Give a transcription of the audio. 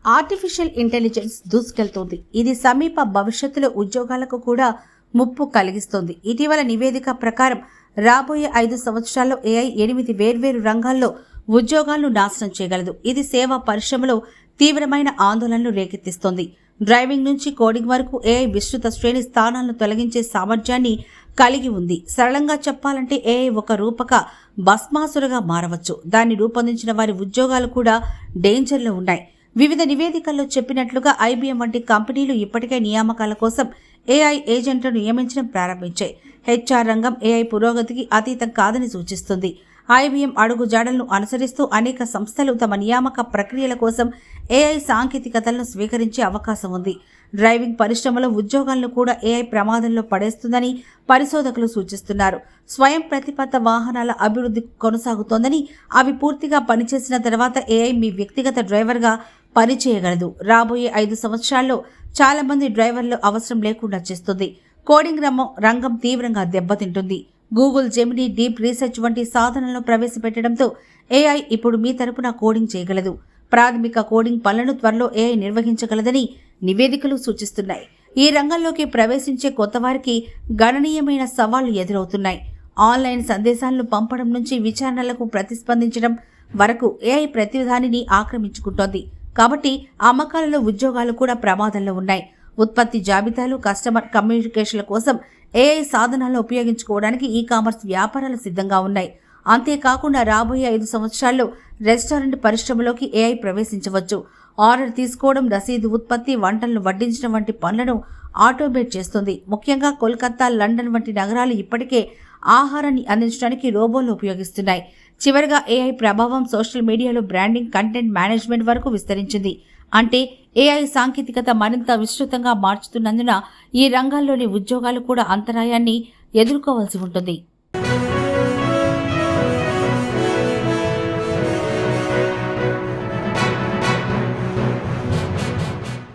Artificial intelligence దూసుకెళ్తోంది. ఇది సమీప భవిష్యత్తులో ఉద్యోగాలకు కూడా ముప్పు కలిగిస్తోంది. ఇటీవల నివేదిక ప్రకారం రాబోయే 5 సంవత్సరాల్లో ఏఐ 8 వేర్వేరు రంగాల్లో ఉద్యోగాలను నాశనం చేయగలదు. ఇది సేవా పరిశ్రమలో తీవ్రమైన ఆందోళనలు రేకెత్తిస్తోంది. డ్రైవింగ్ నుంచి కోడింగ్ వరకు ఏఐ విస్తృత శ్రేణి స్థానాలను తొలగించే సామర్థ్యాన్ని కలిగి ఉంది. సరళంగా చెప్పాలంటే ఏఐ ఒక రూపక భస్మాసురుగా మారవచ్చు. దాన్ని రూపొందించిన వారి ఉద్యోగాలు కూడా డేంజర్లో ఉన్నాయి. వివిధ నివేదికల్లో చెప్పినట్లుగా ఐబీఎం వంటి కంపెనీలు ఇప్పటికే నియామకాల కోసం ఏఐ ఏజెంట్లను నియమించడం ప్రారంభించాయి. హెచ్ఆర్ రంగం ఏఐ పురోగతికి అతీతం కాదని సూచిస్తుంది. ఐబీఎం అడుగుజాడలను అనుసరిస్తూ అనేక సంస్థలు తమ నియామక ప్రక్రియల కోసం ఏఐ సాంకేతికతలను స్వీకరించే అవకాశం ఉంది. డ్రైవింగ్ పరిశ్రమలో ఉద్యోగాలను కూడా ఏఐ ప్రమాదంలో పడేస్తుందని పరిశోధకులు సూచిస్తున్నారు. స్వయం ప్రతిపత్త వాహనాల అభివృద్ధి కొనసాగుతోందని, అవి పూర్తిగా పనిచేసిన తర్వాత ఏఐ మీ వ్యక్తిగత డ్రైవర్గా పనిచేయగలదు. రాబోయే 5 సంవత్సరాల్లో చాలా మంది డ్రైవర్లు అవసరం లేకుండా చేస్తుంది. కోడింగ్ రంగం తీవ్రంగా దెబ్బతింటుంది. గూగుల్ జెమినీ డీప్ రీసెర్చ్ వంటి సాధనలను ప్రవేశపెట్టడంతో ఏఐ ఇప్పుడు మీ తరపున కోడింగ్ చేయగలదు. ప్రాథమిక కోడింగ్ పనులను త్వరలో ఏఐ నిర్వహించగలదని నివేదికలు సూచిస్తున్నాయి. ఈ రంగంలోకి ప్రవేశించే కొత్తవారికి గణనీయమైన సవాళ్లు ఎదురవుతున్నాయి. ఆన్లైన్ సందేశాలను పంపడం నుంచి విచారణలకు ప్రతిస్పందించడం వరకు ఏఐ ప్రతిదానిని ఆక్రమించుకుంటోంది. కాబట్టి అమ్మకాలలో ఉద్యోగాలు కూడా ప్రమాదంలో ఉన్నాయి. ఉత్పత్తి జాబితాలు, కస్టమర్ కమ్యూనికేషన్ల కోసం ఏఐ సాధనాలను ఉపయోగించుకోవడానికి ఈ-కామర్స్ వ్యాపారాలు సిద్ధంగా ఉన్నాయి. అంతేకాకుండా రాబోయే 5 సంవత్సరాల్లో రెస్టారెంట్ పరిశ్రమలోకి ఏఐ ప్రవేశించవచ్చు. ఆర్డర్ తీసుకోవడం, రసీదు ఉత్పత్తి, వంటలను వడ్డించడం వంటి పనులను ఆటోమేట్ చేస్తుంది. ముఖ్యంగా కోల్కతా, లండన్ వంటి నగరాలు ఇప్పటికే ఆహారాన్ని అందించడానికి రోబోలు ఉపయోగిస్తున్నాయి. చివరగా ఏఐ ప్రభావం సోషల్ మీడియాలో బ్రాండింగ్, కంటెంట్ మేనేజ్మెంట్ వరకు విస్తరించింది. అంటే ఏఐ సాంకేతికత మరింత విస్తృతంగా మార్చుతున్నందున ఈ రంగాల్లోని ఉద్యోగాలు కూడా అంతరాయాన్ని ఎదుర్కోవాల్సి ఉంటుంది.